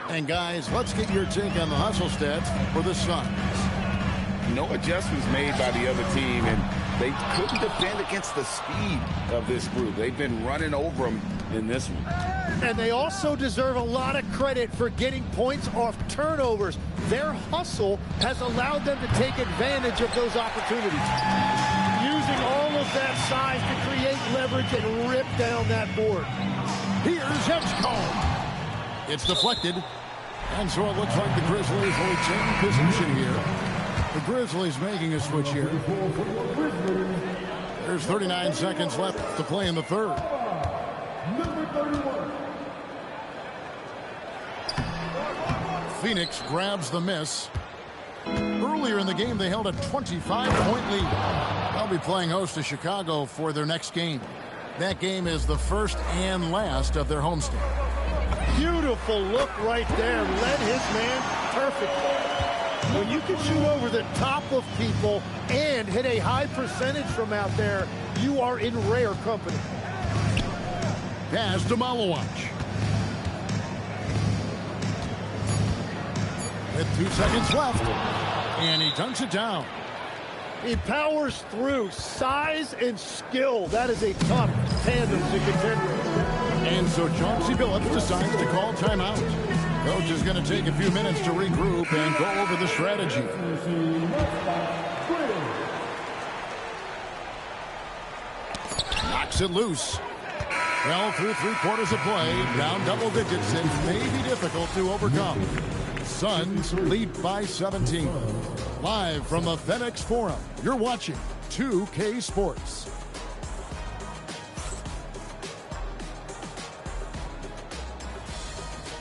And guys, let's get your take on the hustle stats for the Suns. No adjustments made by the other team, and they couldn't defend against the speed of this group. They've been running over them in this one. And they also deserve a lot of credit for getting points off turnovers. Their hustle has allowed them to take advantage of those opportunities. Using all of that size to create leverage and rip down that board. Here's Edgecombe. It's deflected. And so it looks like the Grizzlies will retain position here. The Grizzlies making a switch here. There's 39 seconds left to play in the third. Phoenix grabs the miss. Earlier in the game, they held a 25-point lead. They'll be playing host to Chicago for their next game. That game is the first and last of their homestand. Beautiful look right there. Led his man perfectly. When you can shoot over the top of people and hit a high percentage from out there, you are in rare company. Pass to Malawach. With 2 seconds left. And he dunks it down. He powers through. Size and skill. That is a tough tandem to contend with. And so Chauncey Billups decides to call timeout. Coach is going to take a few minutes to regroup and go over the strategy. Knocks it loose. Well, through 3/4 of play, down double digits, it may be difficult to overcome. Suns lead by 17. Live from the FedEx Forum, you're watching 2K Sports.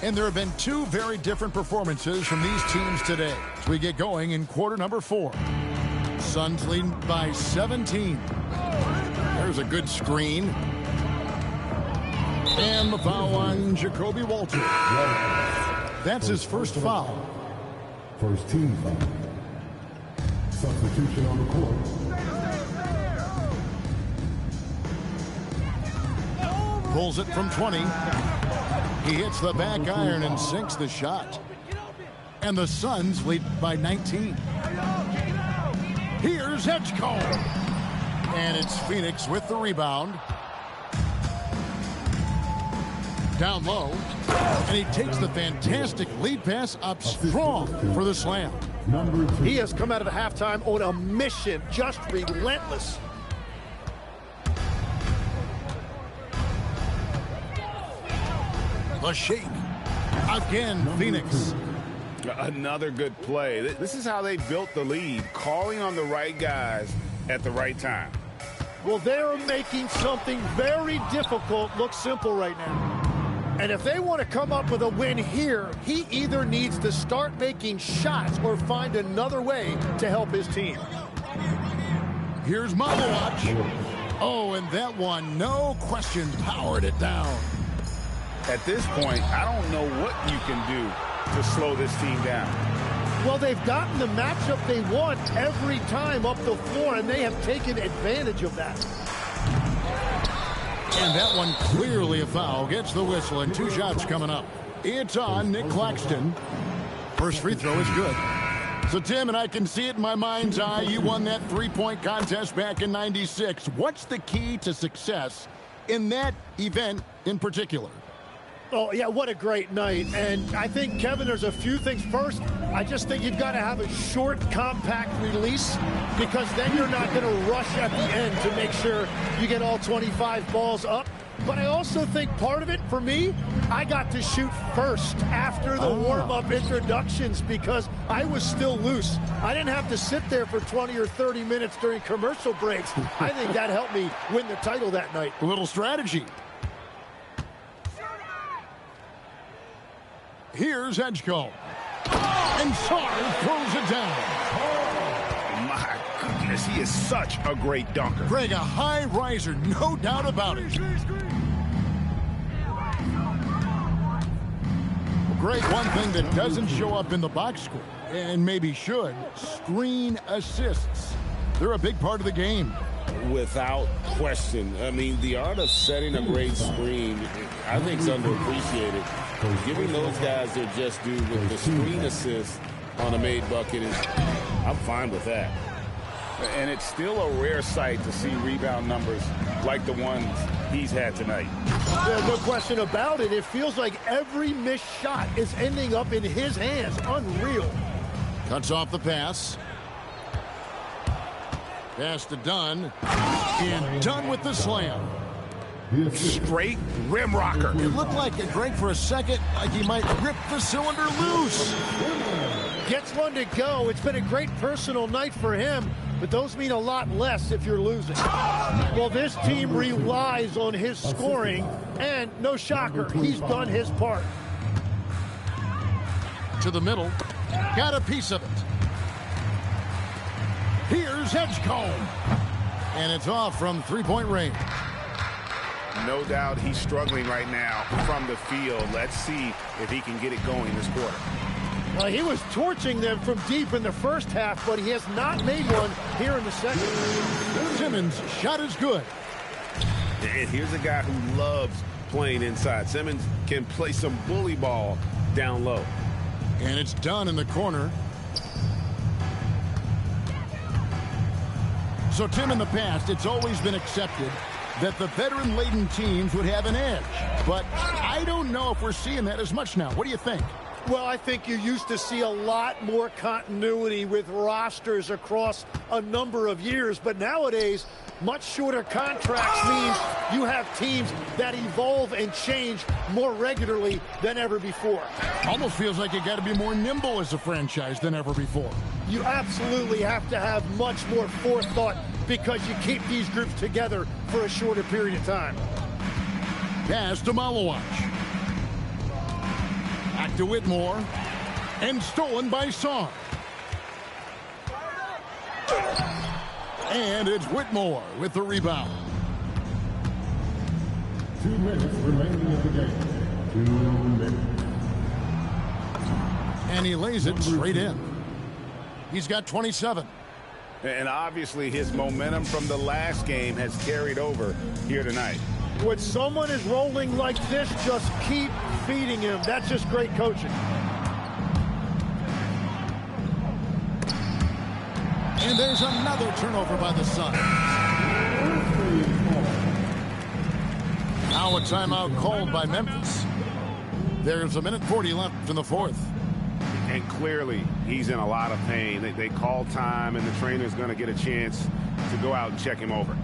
And there have been two very different performances from these teams today as we get going in quarter number 4. Suns leading by 17. There's a good screen. And the foul on Jacoby Walter. That's his first foul. First team foul. Substitution on the court. Pulls it from 20. He hits the back iron and sinks the shot. And the Suns lead by 19. Here's Edgecombe. And it's Phoenix with the rebound. Down low. And he takes the fantastic lead pass up strong for the slam. He has come out of the halftime on a mission, just relentless. The shake. Again, Phoenix. Another good play. This is how they built the lead, calling on the right guys at the right time. Well, they're making something very difficult look simple right now. And if they want to come up with a win here, he either needs to start making shots or find another way to help his team. Here's Malawatch. Oh, and that one, no question, powered it down. At this point, I don't know what you can do to slow this team down. Well, they've gotten the matchup they want every time up the floor, and they have taken advantage of that. And that one clearly a foul. Gets the whistle, and 2 shots coming up. It's on Nick Claxton. First free throw is good. So, Tim, and I can see it in my mind's eye, you won that 3-point contest back in '96. What's the key to success in that event in particular? Oh, yeah, what a great night. And I think, Kevin, there's a few things. First, I just think you've got to have a short, compact release, because then you're not going to rush at the end to make sure you get all 25 balls up. But I also think part of it, for me, I got to shoot first after the warm-up introductions because I was still loose. I didn't have to sit there for 20 or 30 minutes during commercial breaks. I think that helped me win the title that night. A little strategy. Here's Edgecombe. And Sarr throws it down. Oh, my goodness. He is such a great dunker. Greg, a high riser, no doubt about it. Greg, one thing that doesn't show up in the box score, and maybe should, screen assists. They're a big part of the game. Without question. I mean, the art of setting a great screen, I think, is underappreciated. Giving those guys their just due with the screen assist on a made bucket is, I'm fine with that. And it's still a rare sight to see rebound numbers like the ones he's had tonight. Yeah, no question about it. It feels like every missed shot is ending up in his hands. Unreal. Cuts off the pass. Pass to Dunn. And Dunn with the slam. Straight rim rocker. It looked like it, Greg, for a second, like he might rip the cylinder loose. Gets one to go. It's been a great personal night for him, but those mean a lot less if you're losing. Well, this team relies on his scoring, and no shocker, he's done his part. To the middle. Got a piece of it. Here's Edgecombe. And it's off from three-point range. No doubt he's struggling right now from the field. Let's see if he can get it going this quarter. Well, he was torching them from deep in the first half, but he has not made one here in the second. Simmons' shot is good. And here's a guy who loves playing inside. Simmons can play some bully ball down low. And it's Dunn in the corner. So, Tim, in the past, it's always been accepted that the veteran-laden teams would have an edge. But I don't know if we're seeing that as much now. What do you think? Well, I think you used to see a lot more continuity with rosters across a number of years, but nowadays, much shorter contracts means you have teams that evolve and change more regularly than ever before. Almost feels like you got to be more nimble as a franchise than ever before. You absolutely have to have much more forethought because you keep these groups together for a shorter period of time. Pass to Malawach. Back to Whitmore. And stolen by Song. And it's Whitmore with the rebound. 2 minutes remaining in the game. 2 minutes. And he lays it straight in. He's got 27. And obviously his momentum from the last game has carried over here tonight. When someone is rolling like this, just keep feeding him. That's just great coaching. And there's another turnover by the Suns. Now a timeout called by Memphis. There's 1:40 left in the fourth. And clearly, he's in a lot of pain. They call time, and the trainer's going to get a chance to go out and check him over.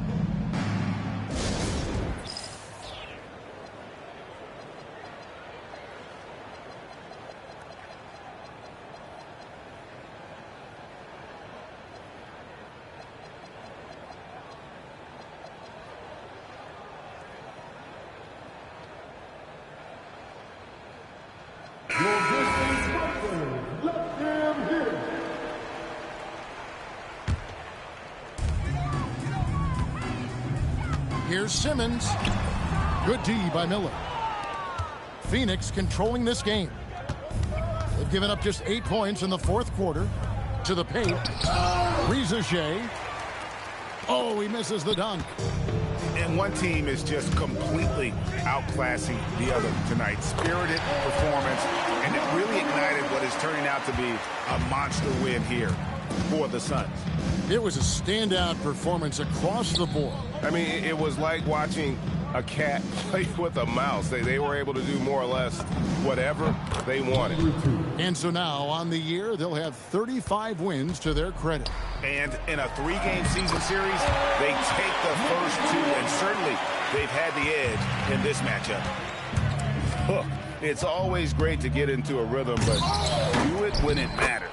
Here's Simmons. Good D by Miller. Phoenix controlling this game. They've given up just 8 points in the fourth quarter. To the paint. Rizachet. Oh, he misses the dunk. And one team is just completely outclassing the other tonight. Spirited performance, and it really ignited what is turning out to be a monster win here for the Suns. It was a standout performance across the board. I mean, it was like watching a cat play with a mouse. They were able to do more or less whatever they wanted. And so now, on the year, they'll have 35 wins to their credit. And in a 3-game season series, they take the first 2, and certainly they've had the edge in this matchup. Look, it's always great to get into a rhythm, but do it when it matters.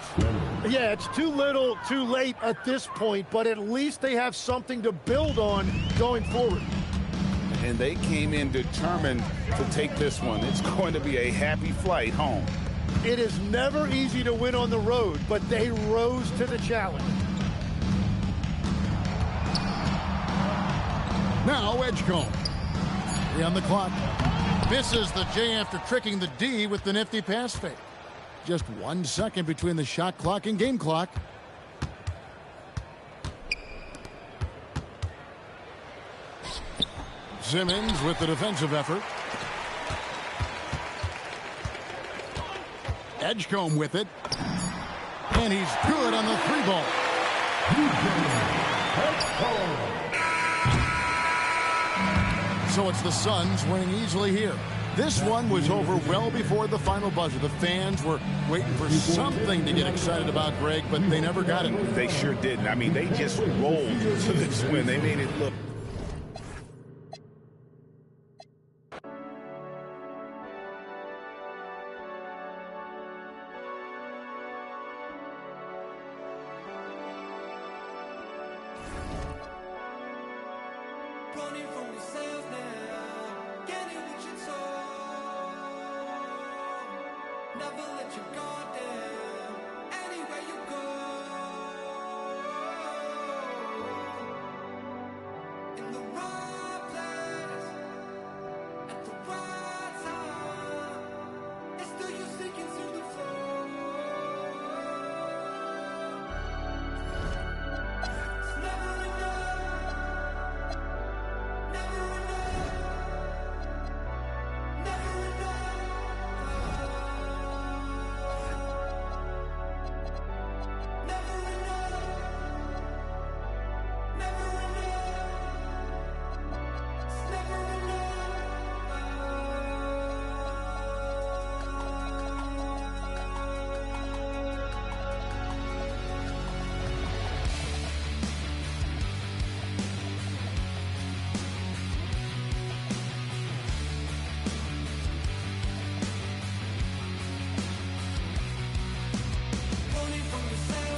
Yeah, it's too little, too late at this point, but at least they have something to build on going forward. And they came in determined to take this one. It's going to be a happy flight home. It is never easy to win on the road, but they rose to the challenge. Now Edgecombe. 3 on the clock. Misses the J after tricking the D with the nifty pass fake. Just 1 second between the shot clock and game clock. Simmons with the defensive effort. Edgecombe with it. And he's good on the 3-ball. So it's the Suns winning easily here. This one was over well before the final buzzer. The fans were waiting for something to get excited about, Greg, but they never got it. They sure didn't. I mean, they just rolled to this win. They made it look. from the same